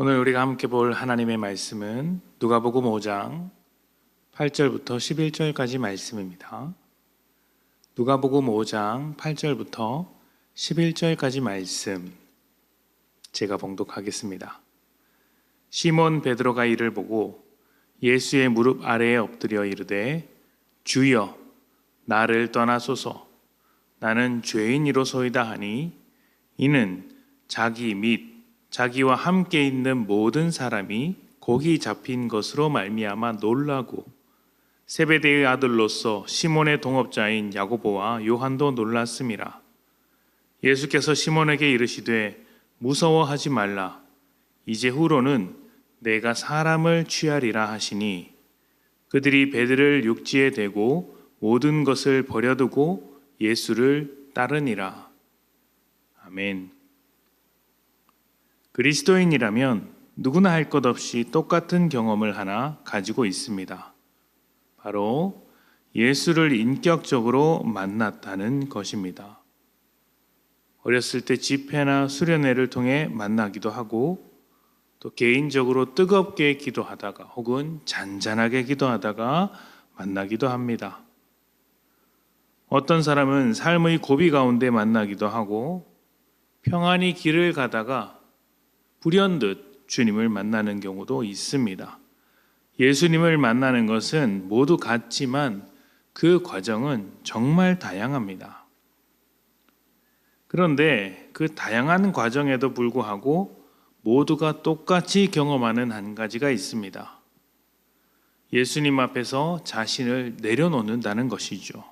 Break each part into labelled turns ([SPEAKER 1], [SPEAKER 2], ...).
[SPEAKER 1] 오늘 우리가 함께 볼 하나님의 말씀은 누가복음 5장 8절부터 11절까지 말씀입니다. 누가복음 5장 8절부터 11절까지 말씀 제가 봉독하겠습니다. 시몬 베드로가 이를 보고 예수의 무릎 아래에 엎드려 이르되 주여 나를 떠나소서 나는 죄인이로소이다 하니 이는 자기 및 자기와 함께 있는 모든 사람이 곡이 잡힌 것으로 말미암아 놀라고 세베대의 아들로서 시몬의 동업자인 야고보와 요한도 놀랐음이라. 예수께서 시몬에게 이르시되 무서워하지 말라. 이제 후로는 내가 사람을 취하리라 하시니 그들이 배들을 육지에 대고 모든 것을 버려두고 예수를 따르니라. 아멘. 그리스도인이라면 누구나 할 것 없이 똑같은 경험을 하나 가지고 있습니다. 바로 예수를 인격적으로 만났다는 것입니다. 어렸을 때 집회나 수련회를 통해 만나기도 하고 또 개인적으로 뜨겁게 기도하다가 혹은 잔잔하게 기도하다가 만나기도 합니다. 어떤 사람은 삶의 고비 가운데 만나기도 하고 평안히 길을 가다가 불현듯 주님을 만나는 경우도 있습니다. 예수님을 만나는 것은 모두 같지만 그 과정은 정말 다양합니다. 그런데 그 다양한 과정에도 불구하고 모두가 똑같이 경험하는 한 가지가 있습니다. 예수님 앞에서 자신을 내려놓는다는 것이죠.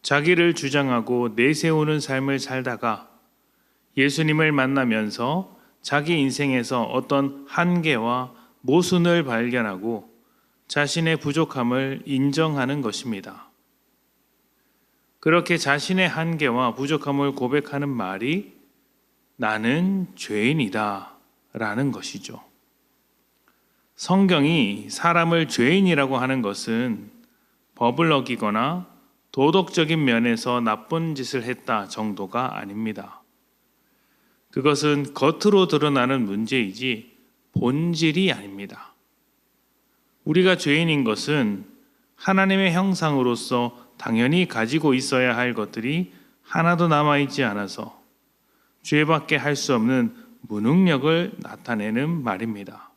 [SPEAKER 1] 자기를 주장하고 내세우는 삶을 살다가 예수님을 만나면서 자기 인생에서 어떤 한계와 모순을 발견하고 자신의 부족함을 인정하는 것입니다. 그렇게 자신의 한계와 부족함을 고백하는 말이 나는 죄인이다 라는 것이죠. 성경이 사람을 죄인이라고 하는 것은 법을 어기거나 도덕적인 면에서 나쁜 짓을 했다 정도가 아닙니다. 그것은 겉으로 드러나는 문제이지 본질이 아닙니다. 우리가 죄인인 것은 하나님의 형상으로서 당연히 가지고 있어야 할 것들이 하나도 남아있지 않아서 죄밖에 할 수 없는 무능력을 나타내는 말입니다.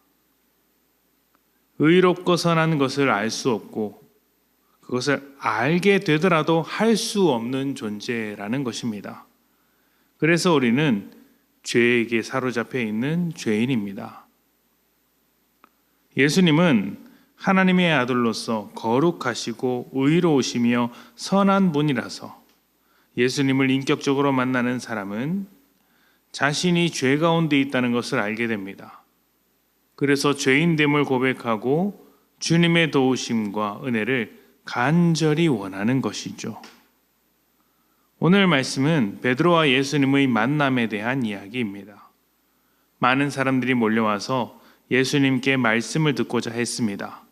[SPEAKER 1] 의롭고 선한 것을 알 수 없고 그것을 알게 되더라도 할 수 없는 존재라는 것입니다. 그래서 우리는 죄에게 사로잡혀 있는 죄인입니다. 예수님은 하나님의 아들로서 거룩하시고 의로우시며 선한 분이라서 예수님을 인격적으로 만나는 사람은 자신이 죄 가운데 있다는 것을 알게 됩니다. 그래서 죄인됨을 고백하고 주님의 도우심과 은혜를 간절히 원하는 것이죠. 오늘 말씀은 베드로와 예수님의 만남에 대한 이야기입니다. 많은 사람들이 몰려와서 예수님께 말씀을 듣고자 했습니다.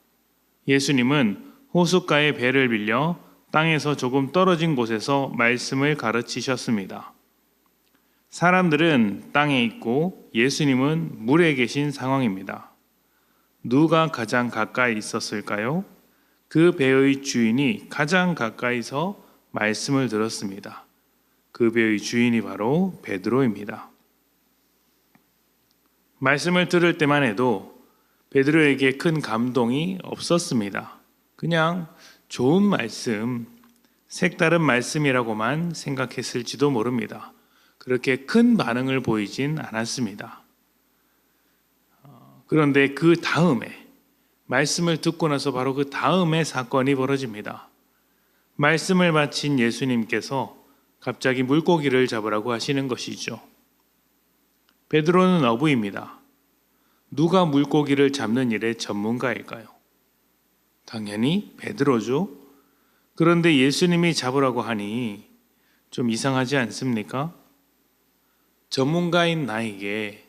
[SPEAKER 1] 예수님은 호숫가에 배를 빌려 땅에서 조금 떨어진 곳에서 말씀을 가르치셨습니다. 사람들은 땅에 있고 예수님은 물에 계신 상황입니다. 누가 가장 가까이 있었을까요? 그 배의 주인이 가장 가까이서 말씀을 들었습니다. 그 배의 주인이 바로 베드로입니다. 말씀을 들을 때만 해도 베드로에게 큰 감동이 없었습니다. 그냥 좋은 말씀, 색다른 말씀이라고만 생각했을지도 모릅니다. 그렇게 큰 반응을 보이진 않았습니다. 그런데 그 다음에 말씀을 듣고 나서 바로 그 다음에 사건이 벌어집니다. 말씀을 마친 예수님께서 갑자기 물고기를 잡으라고 하시는 것이죠. 베드로는 어부입니다. 누가 물고기를 잡는 일의 전문가일까요? 당연히 베드로죠. 그런데 예수님이 잡으라고 하니 좀 이상하지 않습니까? 전문가인 나에게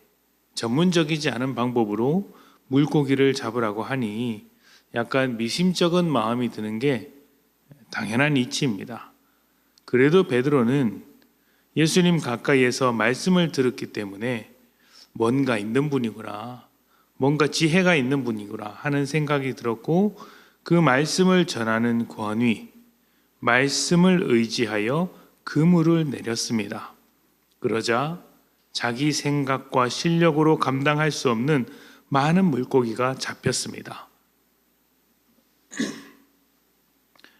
[SPEAKER 1] 전문적이지 않은 방법으로 물고기를 잡으라고 하니 약간 미심쩍은 마음이 드는 게 당연한 이치입니다. 그래도 베드로는 예수님 가까이에서 말씀을 들었기 때문에 뭔가 있는 분이구나, 뭔가 지혜가 있는 분이구나 하는 생각이 들었고, 그 말씀을 전하는 권위, 말씀을 의지하여 그물을 내렸습니다. 그러자 자기 생각과 실력으로 감당할 수 없는 많은 물고기가 잡혔습니다.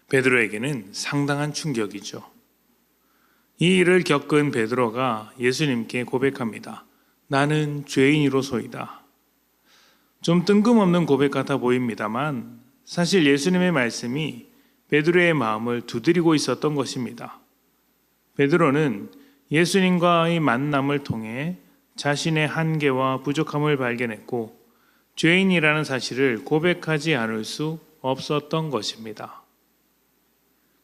[SPEAKER 1] 베드로에게는 상당한 충격이죠. 이 일을 겪은 베드로가 예수님께 고백합니다. 나는 죄인이로소이다. 좀 뜬금없는 고백 같아 보입니다만 사실 예수님의 말씀이 베드로의 마음을 두드리고 있었던 것입니다. 베드로는 예수님과의 만남을 통해 자신의 한계와 부족함을 발견했고 죄인이라는 사실을 고백하지 않을 수 없었던 것입니다.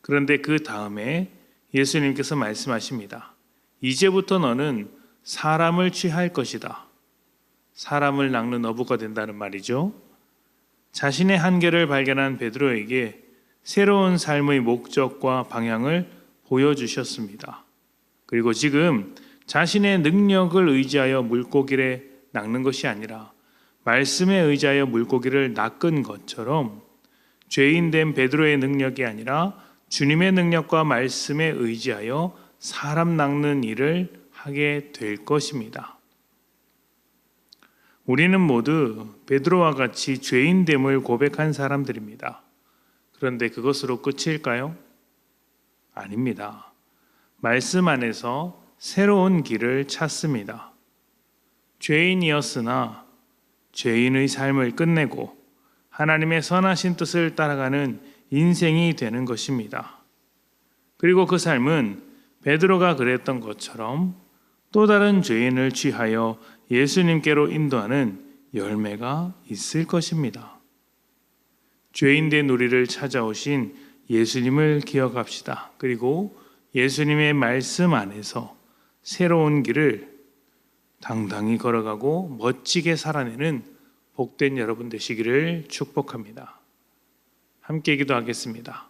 [SPEAKER 1] 그런데 그 다음에 예수님께서 말씀하십니다. 이제부터 너는 사람을 취할 것이다. 사람을 낚는 어부가 된다는 말이죠. 자신의 한계를 발견한 베드로에게 새로운 삶의 목적과 방향을 보여주셨습니다. 그리고 지금 자신의 능력을 의지하여 물고기를 낚는 것이 아니라 말씀에 의지하여 물고기를 낚은 것처럼 죄인된 베드로의 능력이 아니라 주님의 능력과 말씀에 의지하여 사람 낚는 일을 하게 될 것입니다. 우리는 모두 베드로와 같이 죄인됨을 고백한 사람들입니다. 그런데 그것으로 끝일까요? 아닙니다. 말씀 안에서 새로운 길을 찾습니다. 죄인이었으나 죄인의 삶을 끝내고 하나님의 선하신 뜻을 따라가는 인생이 되는 것입니다. 그리고 그 삶은 베드로가 그랬던 것처럼 또 다른 죄인을 취하여 예수님께로 인도하는 열매가 있을 것입니다. 죄인된 우리를 찾아오신 예수님을 기억합시다. 그리고 예수님의 말씀 안에서 새로운 길을 당당히 걸어가고 멋지게 살아내는 복된 여러분 되시기를 축복합니다. 함께 기도하겠습니다.